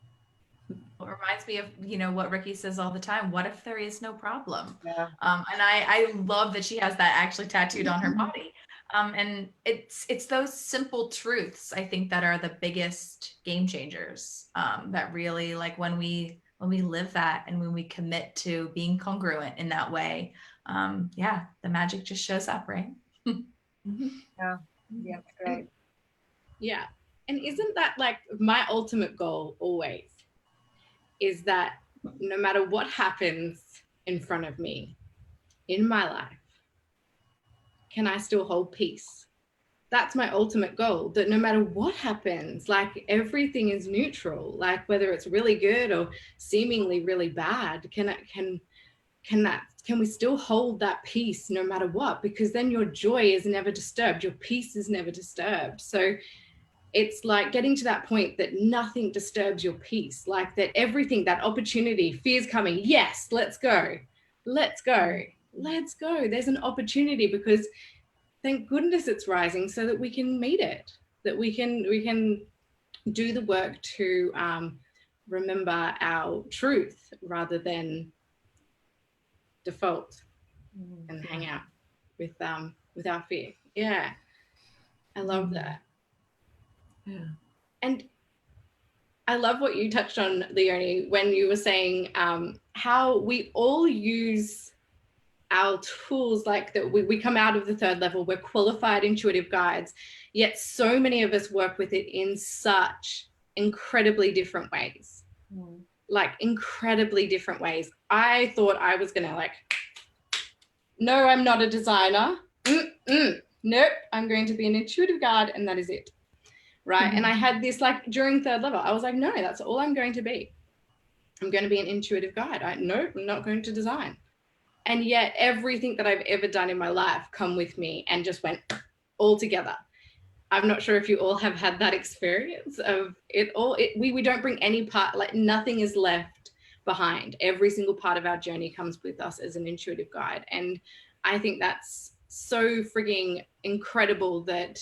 Well, it reminds me of, you know, what Ricky says all the time. What if there is no problem? Yeah. And I love that she has that actually tattooed on her body. And it's those simple truths, I think, that are the biggest game changers. That really, like, when we live that, and when we commit to being congruent in that way, yeah, the magic just shows up, right? Yeah. Yeah. Great. Yeah. And isn't that like my ultimate goal always, is that no matter what happens in front of me in my life, can I still hold peace? That's my ultimate goal, that no matter what happens, like everything is neutral, like whether it's really good or seemingly really bad, can we still hold that peace no matter what? Because then your joy is never disturbed, your peace is never disturbed. So it's like getting to that point that nothing disturbs your peace, like that everything, that opportunity, fear's coming, yes, let's go. There's an opportunity, because thank goodness it's rising, so that we can meet it, that we can do the work to remember our truth rather than default and hang out with our fear. Yeah, I love that. Yeah. And I love what you touched on, Leonie, when you were saying how we all use our tools, like that we come out of the third level, we're qualified intuitive guides, yet so many of us work with it in such incredibly different ways. Like incredibly different ways. I thought I was gonna like, no, I'm not a designer. Nope, I'm going to be an intuitive guide, and that is it. Right. And I had this, like, during third level, I was like, no, that's all I'm going to be. I'm going to be an intuitive guide. Nope, I'm not going to design. And yet everything that I've ever done in my life come with me and just went all together. I'm not sure if you all have had that experience of it all. We don't bring any part, like nothing is left behind. Every single part of our journey comes with us as an intuitive guide. And I think that's so frigging incredible that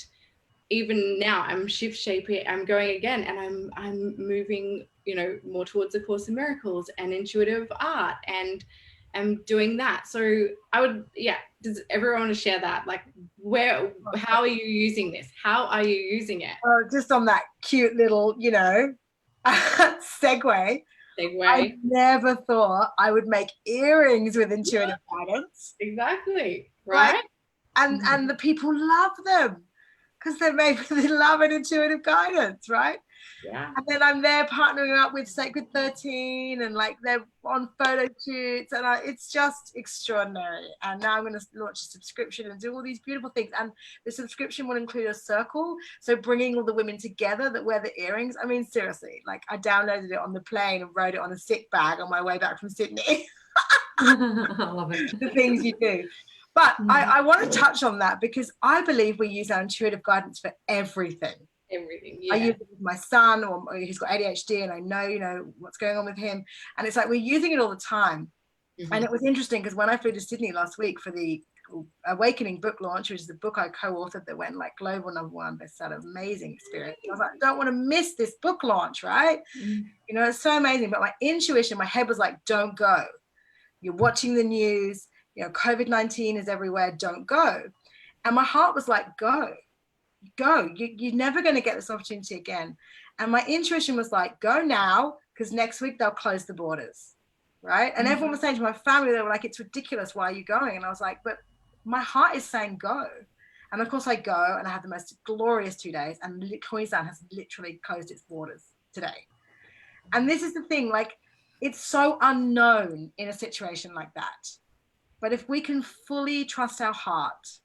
even now I'm shift shaping, I'm going again, and I'm moving, more towards the Course in Miracles and intuitive art, and I'm doing that. So I would, does everyone want to share that? Like, how are you using this? How are you using it? Just on that cute little, segue. I never thought I would make earrings with intuitive guidance. Exactly. Right. And the people love them, because they love an intuitive guidance, right? Yeah. And then I'm there partnering up with Sacred 13, and like they're on photo shoots, and it's just extraordinary. And now I'm going to launch a subscription and do all these beautiful things. And the subscription will include a circle, so bringing all the women together that wear the earrings. I mean, seriously, like I downloaded it on the plane and wrote it on a sick bag on my way back from Sydney. I love it. The things you do. But I want to touch on that, because I believe we use our intuitive guidance for everything. Yeah. I use it with my son, or he's got ADHD, and I know, what's going on with him. And it's like we're using it all the time. And it was interesting, because when I flew to Sydney last week for the Awakening book launch, which is the book I co-authored that went like global #1 bestseller, amazing experience. I was like, I don't want to miss this book launch, right? It's so amazing. But my intuition, my head was like, don't go. You're watching the news. COVID-19 is everywhere, don't go. And my heart was like, go. You're never going to get this opportunity again. And my intuition was like, go now, because next week they'll close the borders, right? And everyone was saying to my family, they were like, it's ridiculous, why are you going? And I was like, but my heart is saying go. And of course I go, and I had the most glorious 2 days, and Queensland has literally closed its borders today. And this is the thing, like, it's so unknown in a situation like that. But if we can fully trust our heart,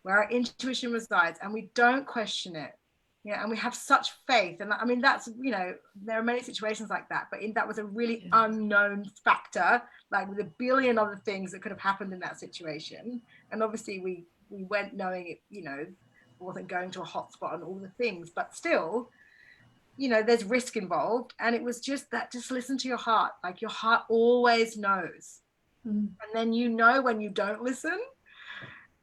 where our intuition resides, and we don't question it, and we have such faith. And I mean, that's, there are many situations like that, but that was a really unknown factor, like with a billion other things that could have happened in that situation. And obviously we went knowing it, wasn't going to a hotspot and all the things, but still, there's risk involved. And it was just that, just listen to your heart. Like, your heart always knows. And then when you don't listen,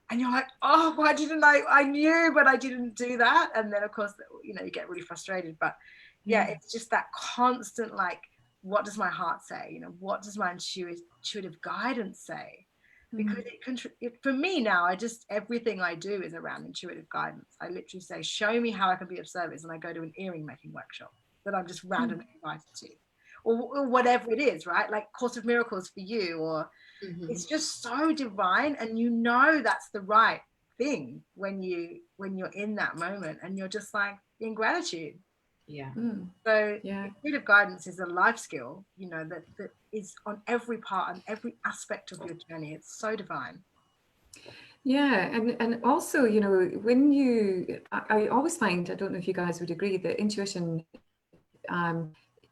and you're like, oh, why didn't I knew, but I didn't do that. And then of course, you get really frustrated. But it's just that constant, like, what does my heart say? What does my intuitive guidance say? Because for me now, everything I do is around intuitive guidance. I literally say, show me how I can be of service. And I go to an earring making workshop that I'm just randomly invited to. Or whatever it is, right? Like Course of Miracles for you, or it's just so divine, and that's the right thing when you're in that moment and you're just like in gratitude. Yeah. So Yeah. intuitive guidance is a life skill, you know, that is on every part and every aspect of your journey. It's so divine. Yeah, and also, you know, when I always find, I don't know if you guys would agree, that intuition,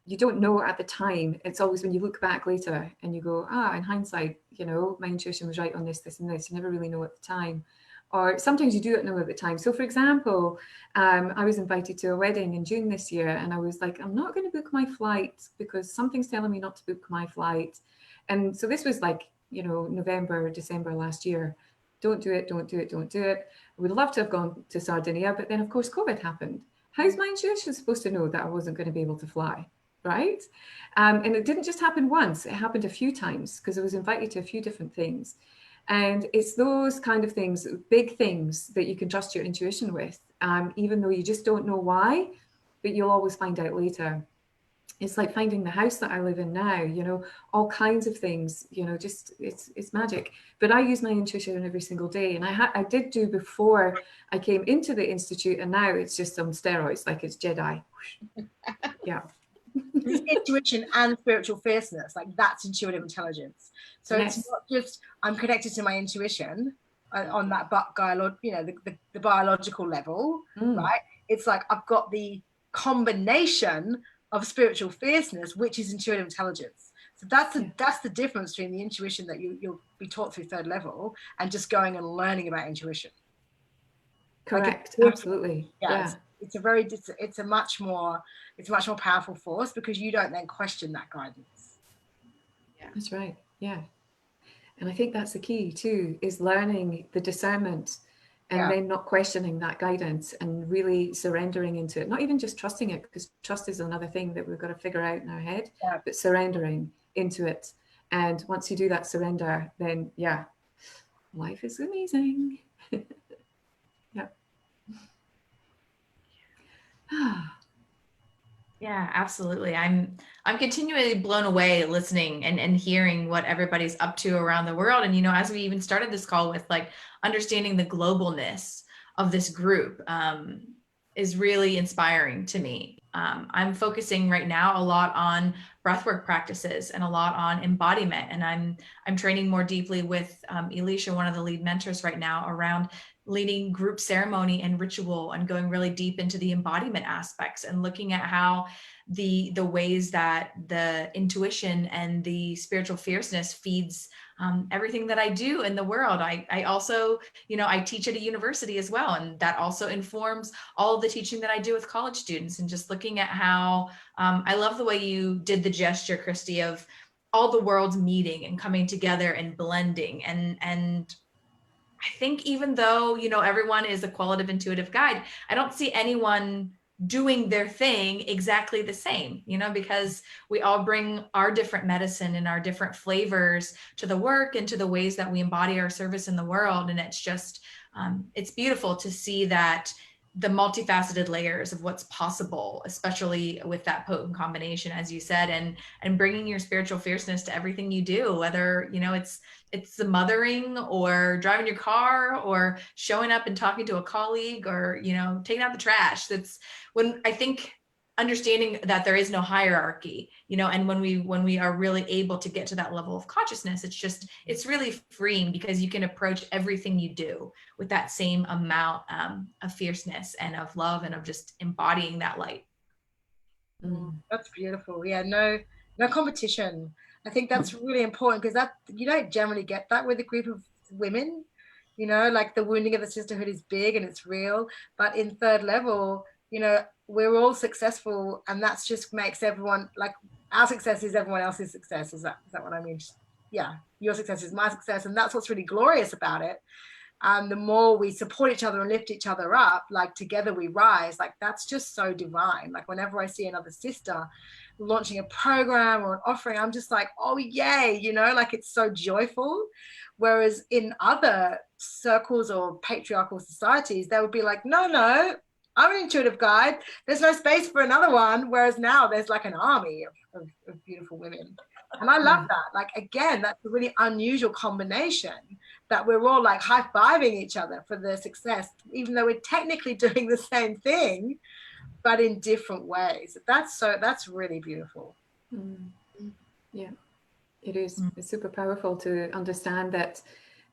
you don't know at the time. It's always when you look back later and you go, in hindsight, you know, my intuition was right on this, this, and this. You never really know at the time. Or sometimes you do know at the time. So for example, I was invited to a wedding in June this year, and I was like, I'm not going to book my flight because something's telling me not to book my flight. And so this was like, you know, November, December last year. Don't do it, don't do it, don't do it. I would love to have gone to Sardinia, but then of course COVID happened. How's my intuition supposed to know that I wasn't going to be able to fly? Right? And it didn't just happen once, it happened a few times because I was invited to a few different things. And it's those kind of things, big things, that you can trust your intuition with, even though you just don't know why, but you'll always find out later. It's like finding the house that I live in now, you know, all kinds of things, you know, just it's magic. But I use my intuition every single day. And I did do before I came into the Institute, and now it's just on steroids, like it's Jedi. Yeah. It's intuition and spiritual fierceness, like that's intuitive intelligence. So Yes. It's not just I'm connected to my intuition on that the biological level, right? It's like I've got the combination of spiritual fierceness, which is intuitive intelligence. So that's the difference between the intuition that you'll be taught through third level and just going and learning about intuition. Correct. Like absolutely. It's a much more powerful force because you don't then question that guidance. Yeah, that's right. Yeah. And I think that's the key too, is learning the discernment and then not questioning that guidance and really surrendering into it. Not even just trusting it, because trust is another thing that we've got to figure out in our head, but surrendering into it. And once you do that surrender, then life is amazing. Yeah. Yeah, absolutely. I'm continually blown away listening and hearing what everybody's up to around the world. And, you know, as we even started this call with like understanding the globalness of this group is really inspiring to me. I'm focusing right now a lot on breathwork practices and a lot on embodiment. And I'm training more deeply with Elisha, one of the lead mentors right now, around leading group ceremony and ritual and going really deep into the embodiment aspects and looking at how the ways that the intuition and the spiritual fierceness feeds everything that I do in the world. I also, you know, I teach at a university as well. And that also informs all of the teaching that I do with college students, and just looking at how I love the way you did the gesture, Kristy, of all the worlds meeting and coming together and blending. And I think even though, you know, everyone is a qualitative intuitive guide, I don't see anyone doing their thing exactly the same, you know, because we all bring our different medicine and our different flavors to the work and to the ways that we embody our service in the world. And it's just, it's beautiful to see that the multifaceted layers of what's possible, especially with that potent combination, as you said, and bringing your spiritual fierceness to everything you do, whether, you know, it's the mothering or driving your car or showing up and talking to a colleague or, you know, taking out the trash. That's when I think understanding that there is no hierarchy, you know, and when we are really able to get to that level of consciousness, it's really freeing, because you can approach everything you do with that same amount of fierceness and of love and of just embodying that light. That's beautiful. Yeah, no competition. I think that's really important, because that you don't generally get that with a group of women, you know, like the wounding of the sisterhood is big and it's real, but in third level, you know, we're all successful, and that's just makes everyone, like, our success is everyone else's success. Is that what I mean? Just, your success is my success, and that's what's really glorious about it. The more we support each other and lift each other up, like together we rise, like that's just so divine. Like whenever I see another sister launching a program or an offering, I'm just like, oh yay, you know, like it's so joyful. Whereas in other circles or patriarchal societies, they would be like, no, I'm an intuitive guide, there's no space for another one. Whereas now there's like an army of beautiful women. And I love that. Like, again, that's a really unusual combination, that we're all like high-fiving each other for the success, even though we're technically doing the same thing, but in different ways. That's really beautiful. Yeah, it is. It's super powerful to understand that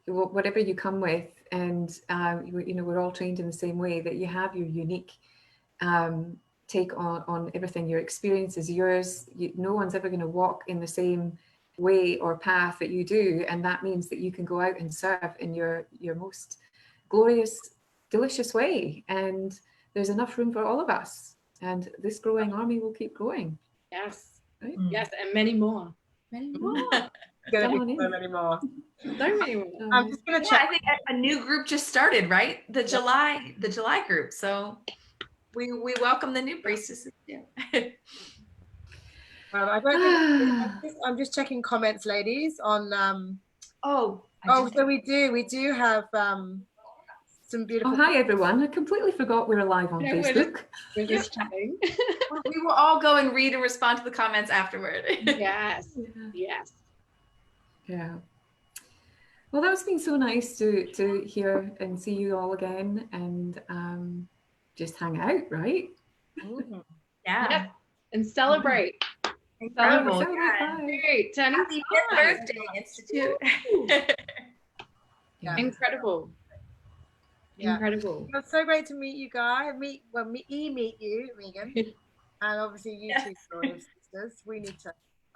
whatever you come with, and we're all trained in the same way, that you have your unique take on everything. Your experience is yours. No one's ever going to walk in the same way or path that you do, and that means that you can go out and serve in your most glorious, delicious way. And there's enough room for all of us, and this growing army will keep growing. Yes. Right? Yes, and many more. Many more. Gonna be so many more. So many more. I'm just gonna check. I think a new group just started, right? The July group. So we welcome the new priestesses. Yeah. I don't think I'm just checking comments, ladies, on So we do have some beautiful. Oh, hi everyone. I completely forgot we were live on Facebook. We're just chatting. we will all go and read and respond to the comments afterward. Yes. Yes. Yeah. Well, that's been so nice to hear and see you all again, and just hang out, right? Yeah. And celebrate. Incredible. Great. Turning Happy 5th birthday, Institute. Incredible. Yeah. Incredible. It's so great to meet you guys. Meet you, Megan, and obviously you two, glorious sisters.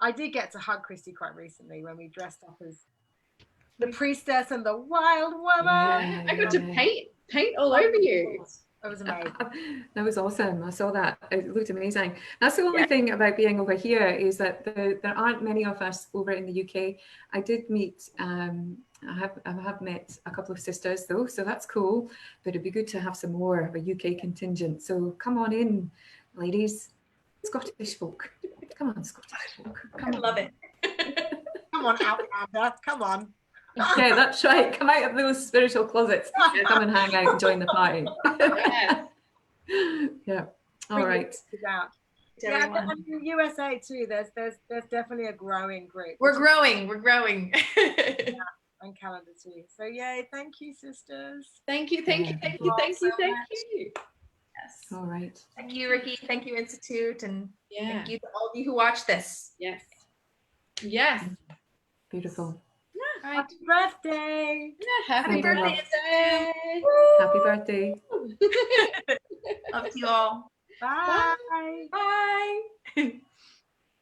I did get to hug Kristy quite recently when we dressed up as the priestess and the wild woman. Yeah, I got to paint all over you. That was amazing. That was awesome. I saw that. It looked amazing. That's the only thing about being over here, is that there aren't many of us over in the UK. I did meet, I have met a couple of sisters though, so that's cool. But it'd be good to have some more of a UK contingent. So come on in, ladies. Scottish folk. Come on, Scottish folk. Come on. Love it. Come on, Outlander. Come on. Yeah, that's right. Come out of those spiritual closets. Come and hang out and join the party. Yeah. All right. Yeah, and in the USA too. There's definitely a growing group. We're growing. On Canada too. So yay! Thank you, sisters. Thank you. Yes. All right. Thank you, Ricky. Thank you, Institute, and thank you to all of you who watch this. Yes. Beautiful. Happy birthday! Happy birthday! Happy birthday! Love to you all. Bye. Bye.